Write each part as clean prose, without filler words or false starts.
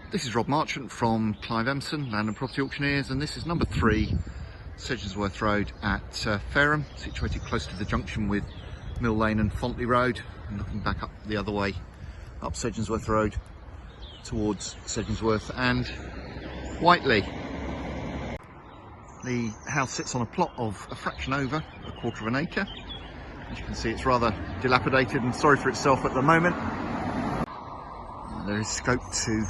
This is Rob Marchant from Clive Empson, Land and Property Auctioneers, and this is number 3, Segensworth Road at Fareham, situated close to the junction with Mill Lane and Fontley Road, and looking back up the other way, up Segensworth Road towards Segensworth and Whiteley. The house sits on a plot of a fraction over a quarter of an acre. As you can see, it's rather dilapidated and sorry for itself at the moment. There is scope to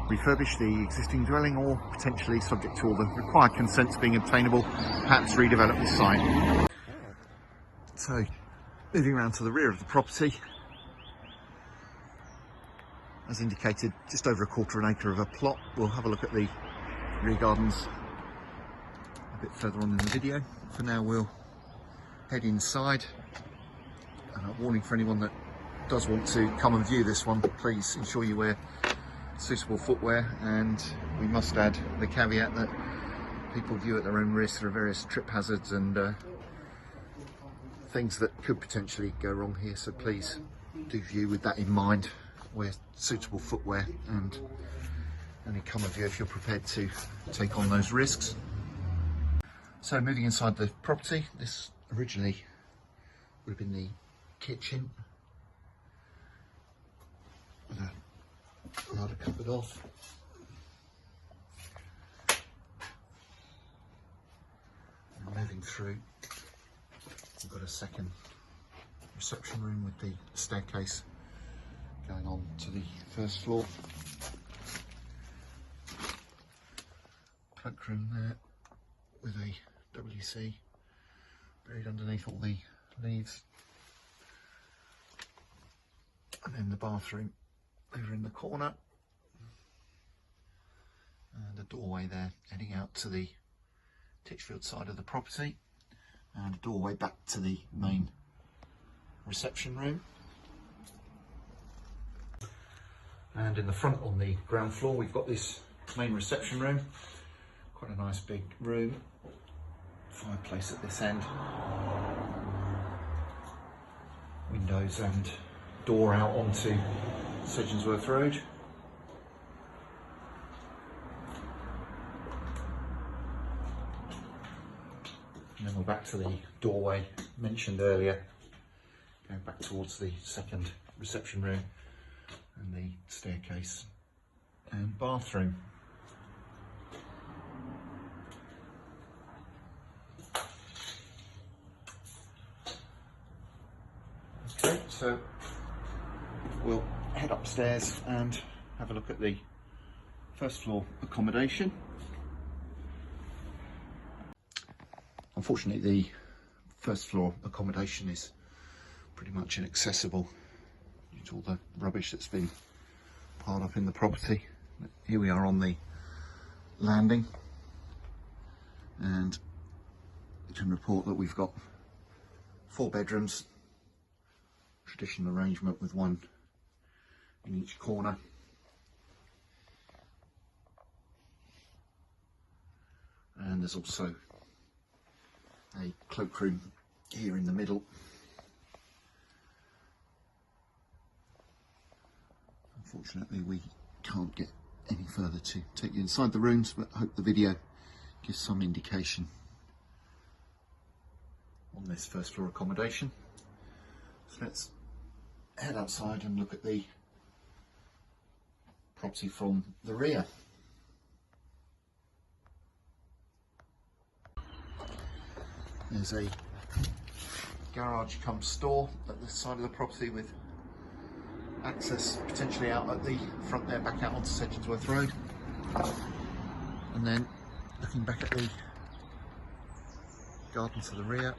refurbish the existing dwelling, or potentially, subject to all the required consents being obtainable, perhaps redevelop the site. So, moving around to the rear of the property, as indicated, just over a quarter of an acre of a plot. We'll have a look at the rear gardens a bit further on in the video. For now, we'll head inside. Warning for anyone that does want to come and view this one, please ensure you wear suitable footwear, and we must add the caveat that people view at their own risk. There are various trip hazards and things that could potentially go wrong here, so please do view with that in mind. Wear suitable footwear and only come and view if you're prepared to take on those risks. So moving inside the property, this originally would have been the kitchen with a rather covered off. And moving through, we've got a second reception room with the staircase going on to the first floor. Cloakroom there with a WC buried underneath all the leaves. And then the bathroom over in the corner, and a doorway there heading out to the Titchfield side of the property, and a doorway back to the main reception room. And in the front on the ground floor, we've got this main reception room, quite a nice big room, fireplace at this end, windows and door out onto Segensworth Road. And then we're back to the doorway mentioned earlier, going back towards the second reception room and the staircase and bathroom. Okay, so we'll head upstairs and have a look at the first floor accommodation. Unfortunately, the first floor accommodation is pretty much inaccessible due to all the rubbish that's been piled up in the property. Here we are on the landing, and I can report that we've got 4 bedrooms, traditional arrangement with one in each corner. And there's also a cloakroom here in the middle. Unfortunately, we can't get any further to take you inside the rooms, but I hope the video gives some indication on this first floor accommodation. So let's head outside and look at the property from the rear. There's a garage cum store at the side of the property with access potentially out at the front there, back out onto Segensworth Road. And then looking back at the garden to the rear,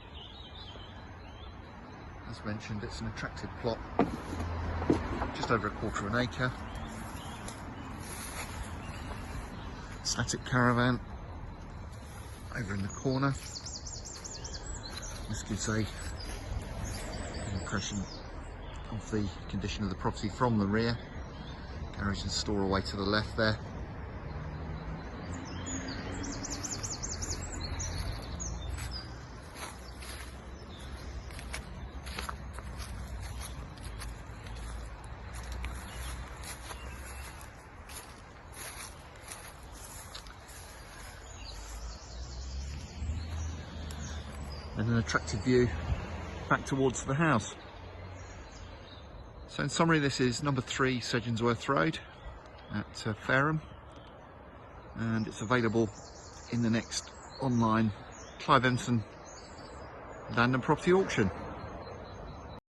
as mentioned, it's an attractive plot, just over a quarter of an acre. Static caravan over in the corner. This gives an impression of the condition of the property from the rear. Garage and store away to the left there. an attractive view back towards the house. So in summary, this is number 3 Segensworth Road at Fareham, and it's available in the next online Clive Emson land and property auction.